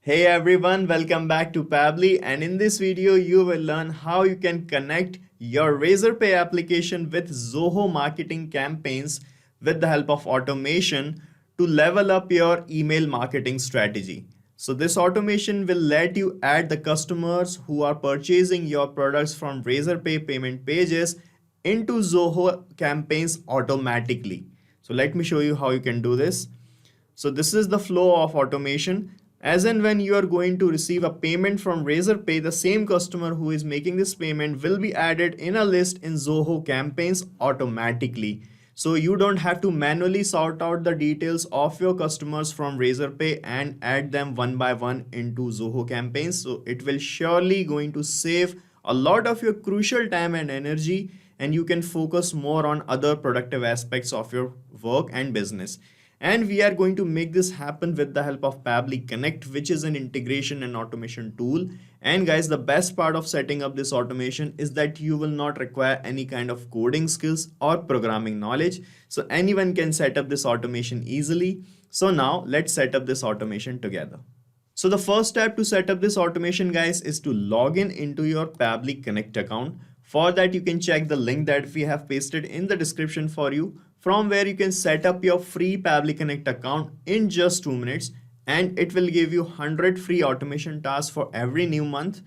Hey everyone, welcome back to Pabbly, and in this video you will learn how you can connect your Razorpay application with Zoho marketing campaigns with the help of automation to level up your email marketing strategy. So this automation will let you add the customers who are purchasing your products from Razorpay payment pages into Zoho campaigns automatically. So let me show you how you can do this. So this is the flow of automation. As and when you are going to receive a payment from Razorpay, the same customer who is making this payment will be added in a list in Zoho Campaigns automatically. So you don't have to manually sort out the details of your customers from Razorpay and add them one by one into Zoho Campaigns. So it will surely going to save a lot of your crucial time and energy, and you can focus more on other productive aspects of your work and business. And we are going to make this happen with the help of Pabbly Connect, which is an integration and automation tool. And guys, the best part of setting up this automation is that you will not require any kind of coding skills or programming knowledge. So anyone can set up this automation easily. So now let's set up this automation together. So the first step to set up this automation, guys, is to log in into your Pabbly Connect account. For that, you can check the link that we have pasted in the description for you, from where you can set up your free Pabbly Connect account in just 2 minutes, and it will give you 100 free automation tasks for every new month.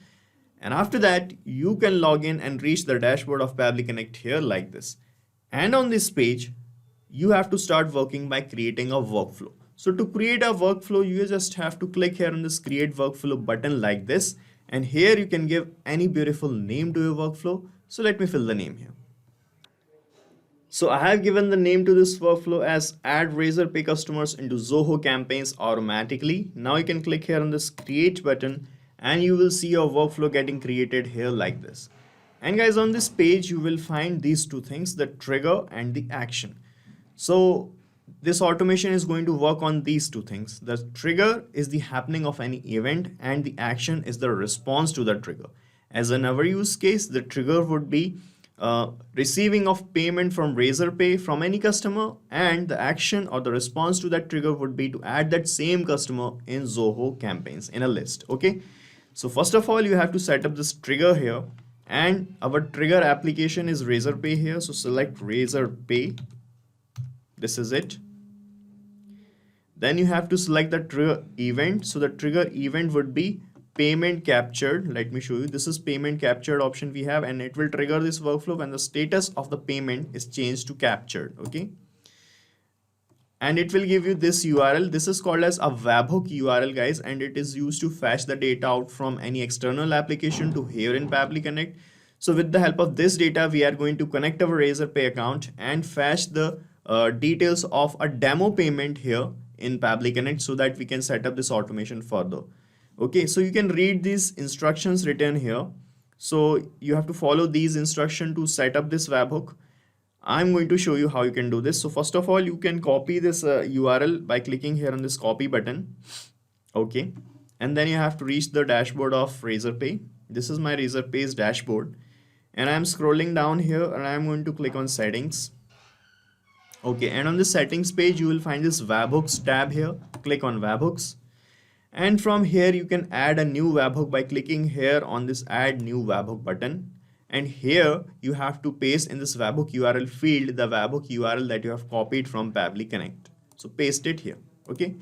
And after that, you can log in and reach the dashboard of Pabbly Connect here like this. And on this page, you have to start working by creating a workflow. So to create a workflow, you just have to click here on this create workflow button like this. And here you can give any beautiful name to your workflow. So let me fill the name here. So I have given the name to this workflow as Add Razorpay Customers into Zoho Campaigns Automatically. Now you can click here on this create button and you will see your workflow getting created here like this. And guys, on this page, you will find these two things, the trigger and the action. So this automation is going to work on these two things. The trigger is the happening of any event and the action is the response to the trigger. As in our use case, the trigger would be receiving of payment from Razorpay from any customer, and the action or the response to that trigger would be to add that same customer in Zoho campaigns in a list. Okay, so first of all, you have to set up this trigger here, and our trigger application is Razorpay here. So select Razorpay. This is it. Then you have to select the trigger event. So the trigger event would be payment captured. Let me show you. This is payment captured option we have, and it will trigger this workflow when the status of the payment is changed to captured. Okay, and it will give you this URL. This is called as a webhook URL, guys, and it is used to fetch the data out from any external application to here in Pabbly Connect. So with the help of this data, we are going to connect our Razorpay account and fetch the details of a demo payment here in Pabbly Connect so that we can set up this automation further. Okay, so you can read these instructions written here. So you have to follow these instructions to set up this webhook. I'm going to show you how you can do this. So first of all, you can copy this URL by clicking here on this copy button. Okay, and then you have to reach the dashboard of Razorpay. This is my Razorpay's dashboard, and I'm scrolling down here and I'm going to click on settings. Okay, and on the settings page, you will find this webhooks tab here. Click on webhooks. And from here, you can add a new webhook by clicking here on this add new webhook button. And here you have to paste in this webhook URL field the webhook URL that you have copied from Pabbly Connect. So paste it here. Okay.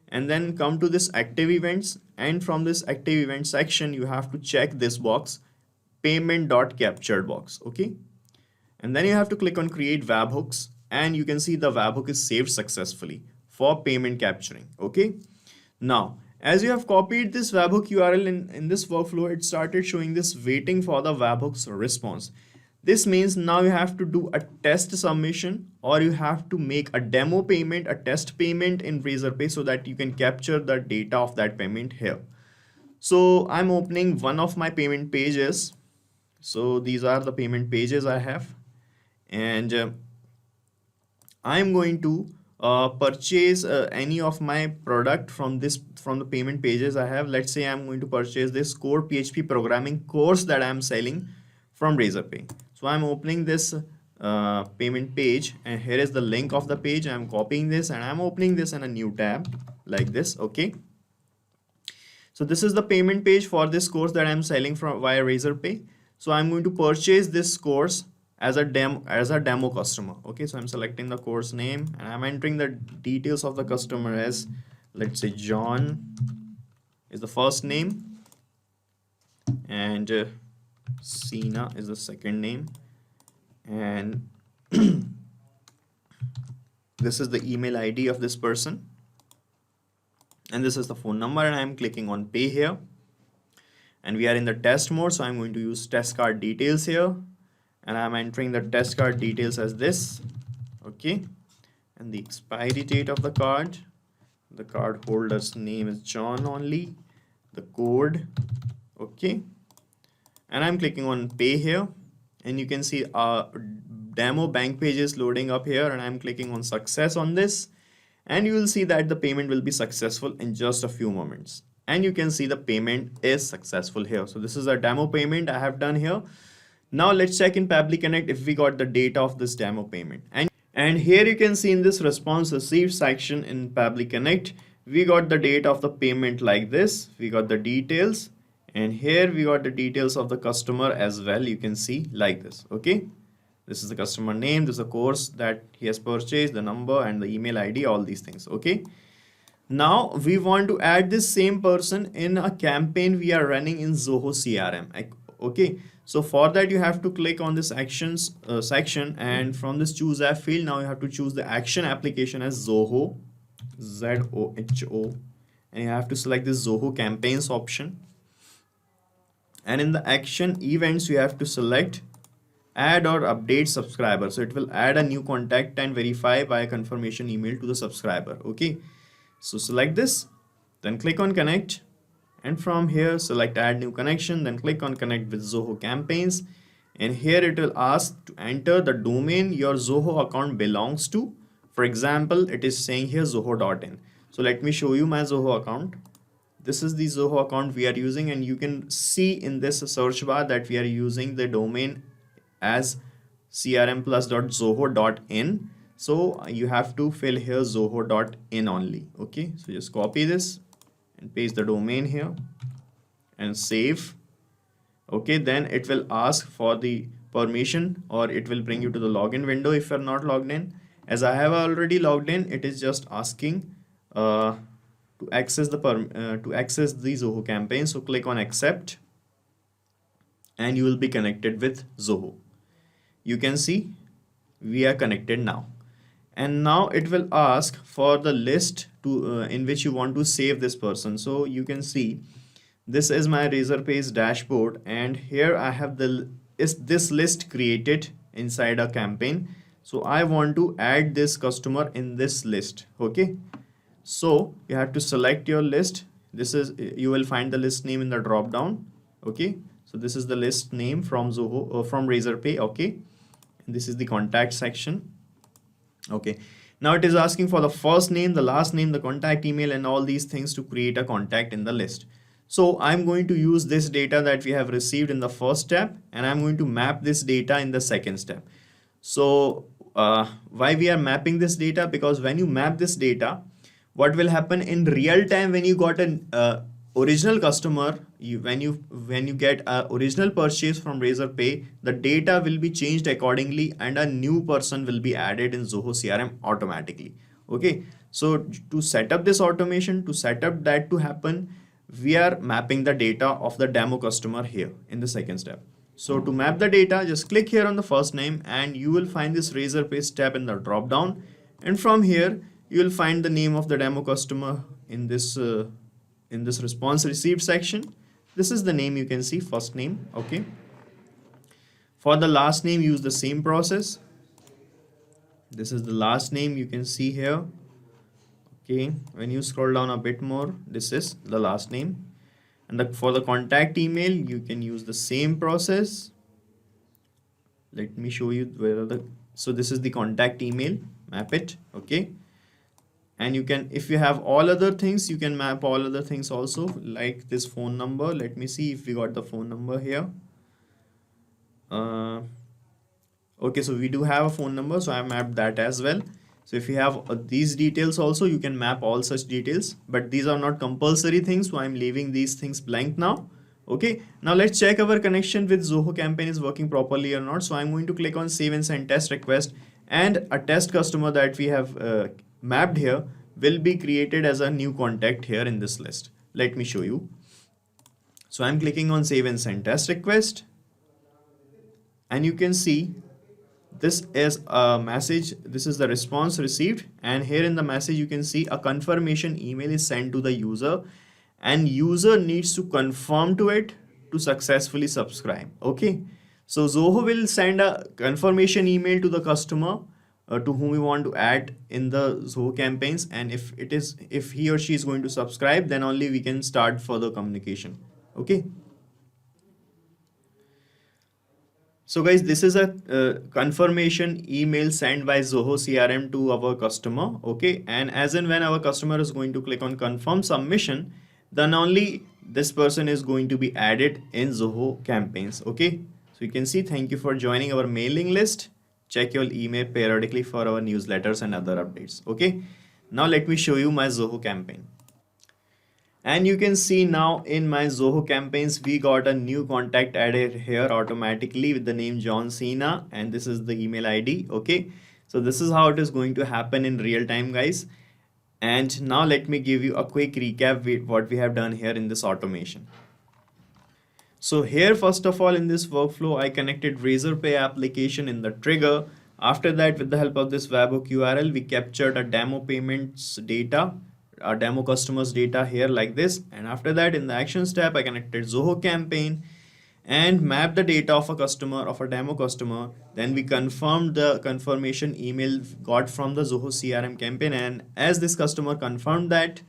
And then come to this active events. And from this active event section, you have to check this box, payment.captured box. Okay. And then you have to click on create webhooks, and you can see the webhook is saved successfully for payment capturing. Okay. Now, as you have copied this webhook URL in this workflow, it started showing this waiting for the webhook's response. This means now you have to do a test submission, or you have to make a demo payment, a test payment in Razorpay so that you can capture the data of that payment here. So I'm opening one of my payment pages. So these are the payment pages I have, and I'm going to purchase any of my product from the payment pages I have. Let's say I'm going to purchase this core PHP programming course that I'm selling from Razorpay. So I'm opening this payment page, and here is the link of the page. I'm copying this and I'm opening this in a new tab like this. Okay, So this is the payment page for this course that I'm selling from via Razorpay. So I'm going to purchase this course as a demo customer. Okay, so I'm selecting the course name and I'm entering the details of the customer as, let's say, John is the first name, and Sina is the second name, and this is the email ID of this person, and this is the phone number, and I'm clicking on pay here. And we are in the test mode, so I'm going to use test card details here, and I'm entering the test card details as this. Okay, and the expiry date of the card holder's name is John only, the code. Okay, and I'm clicking on pay here, and you can see our demo bank page is loading up here, and I'm clicking on success on this, and you will see that the payment will be successful in just a few moments. And you can see the payment is successful here. So this is a demo payment I have done here. Now let's check in Pabbly Connect if we got the data of this demo payment. And here you can see in this response received section in Pabbly Connect, we got the date of the payment like this. We got the details, and here we got the details of the customer as well. You can see like this. Okay, this is the customer name, this is the course that he has purchased, the number and the email ID, all these things. Okay, now we want to add this same person in a campaign we are running in Zoho CRM. Okay, so for that you have to click on this actions section, and from this choose app field, now you have to choose the action application as Zoho, ZOHO, and you have to select this Zoho Campaigns option. And in the action events, you have to select add or update subscriber. So it will add a new contact and verify by a confirmation email to the subscriber. Okay, so select this, then click on connect, and from here select add new connection, then click on connect with Zoho Campaigns, and here it will ask to enter the domain your Zoho account belongs to. For example, it is saying here zoho.in. So let me show you my Zoho account. This is the Zoho account we are using, and you can see in this search bar that we are using the domain as crmplus.zoho.in. So you have to fill here zoho.in only. Okay, so just copy this and paste the domain here and save. Okay, then it will ask for the permission, or it will bring you to the login window if you're not logged in. As I have already logged in, it is just asking to access the Zoho campaign. So click on accept, and you will be connected with Zoho. You can see we are connected now, and now it will ask for the list to in which you want to save this person. So you can see this is my Razorpay's dashboard, and here I have this list created inside a campaign. So I want to add this customer in this list. Okay, so you have to select your list. This is, you will find the list name in the drop down. Okay, so this is the list name from Zoho from Razorpay. Okay, and this is the contact section. Okay, now it is asking for the first name, the last name, the contact email, and all these things to create a contact in the list. So I'm going to use this data that we have received in the first step, and I'm going to map this data in the second step. So why we are mapping this data? Because when you map this data, what will happen in real time when you got an original customer, when you get a original purchase from Razorpay, the data will be changed accordingly, and a new person will be added in Zoho CRM automatically. Okay, so to set up this automation, to set up that to happen, we are mapping the data of the demo customer here in the second step. So to map the data, just click here on the first name, and you will find this Razorpay tab in the drop down, and from here you will find the name of the demo customer in this response received section. This is the name, you can see first name. Okay, for the last name, use the same process. This is the last name, you can see here. Okay, when you scroll down a bit more, this is the last name. And for the contact email, you can use the same process. Let me show you where so this is the contact email, map it. Okay, and you can, if you have all other things, you can map all other things also, like this phone number. Let me see if we got the phone number here. Okay, so we do have a phone number, so I mapped that as well. So if you have these details also, you can map all such details, but these are not compulsory things, so I'm leaving these things blank now. Okay, now let's check our connection with Zoho campaign is working properly or not. So I'm going to click on save and send test request, and a test customer that we have mapped here will be created as a new contact here in this list. Let me show you. So I'm clicking on save and send test request, and you can see this is a message. This is the response received, and here in the message you can see a confirmation email is sent to the user, and user needs to confirm to it to successfully subscribe. Okay, so Zoho will send a confirmation email to the customer to whom we want to add in the Zoho campaigns, and if he or she is going to subscribe, then only we can start further communication. Okay, so guys, this is a confirmation email sent by Zoho CRM to our customer. Okay, and as and when our customer is going to click on confirm submission, then only this person is going to be added in Zoho campaigns. Okay, so you can see, thank you for joining our mailing list. Check your email periodically for our newsletters and other updates. Okay, now let me show you my Zoho campaign. And you can see now in my Zoho campaigns, we got a new contact added here automatically with the name John Cena, and this is the email ID. Okay, so this is how it is going to happen in real time, guys. And now let me give you a quick recap with what we have done here in this automation. So here, first of all, in this workflow, I connected Razorpay application in the trigger. After that, with the help of this webhook URL, we captured a demo payments data, a demo customers data here like this. And after that, in the actions tab, I connected Zoho campaign and mapped the data of a customer, of a demo customer. Then we confirmed the confirmation email got from the Zoho CRM campaign, and as this customer confirmed that,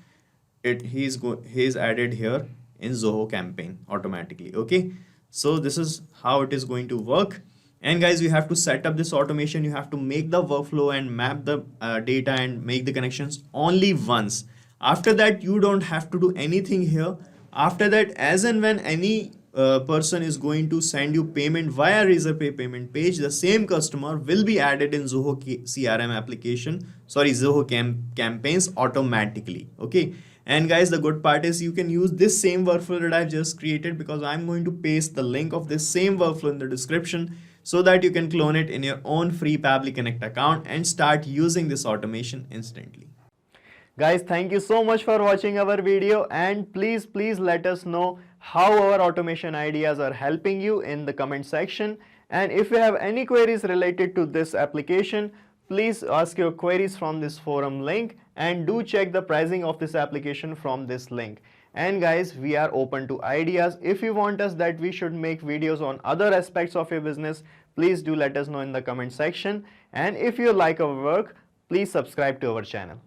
he's added here in Zoho campaign automatically. Okay, so this is how it is going to work. And guys, you have to set up this automation. You have to make the workflow and map the data and make the connections only once. After that, you don't have to do anything here. After that, as and when any person is going to send you payment via Razorpay payment page, the same customer will be added in Zoho CRM application, Zoho campaigns automatically. Okay, and guys, the good part is you can use this same workflow that I've just created, because I'm going to paste the link of this same workflow in the description so that you can clone it in your own free Pabbly Connect account and start using this automation instantly. Guys, thank you so much for watching our video, and please let us know how our automation ideas are helping you in the comment section. And if you have any queries related to this application, please ask your queries from this forum link, and do check the pricing of this application from this link. And guys, we are open to ideas. If you want us that we should make videos on other aspects of your business, please do let us know in the comment section. And if you like our work, please subscribe to our channel.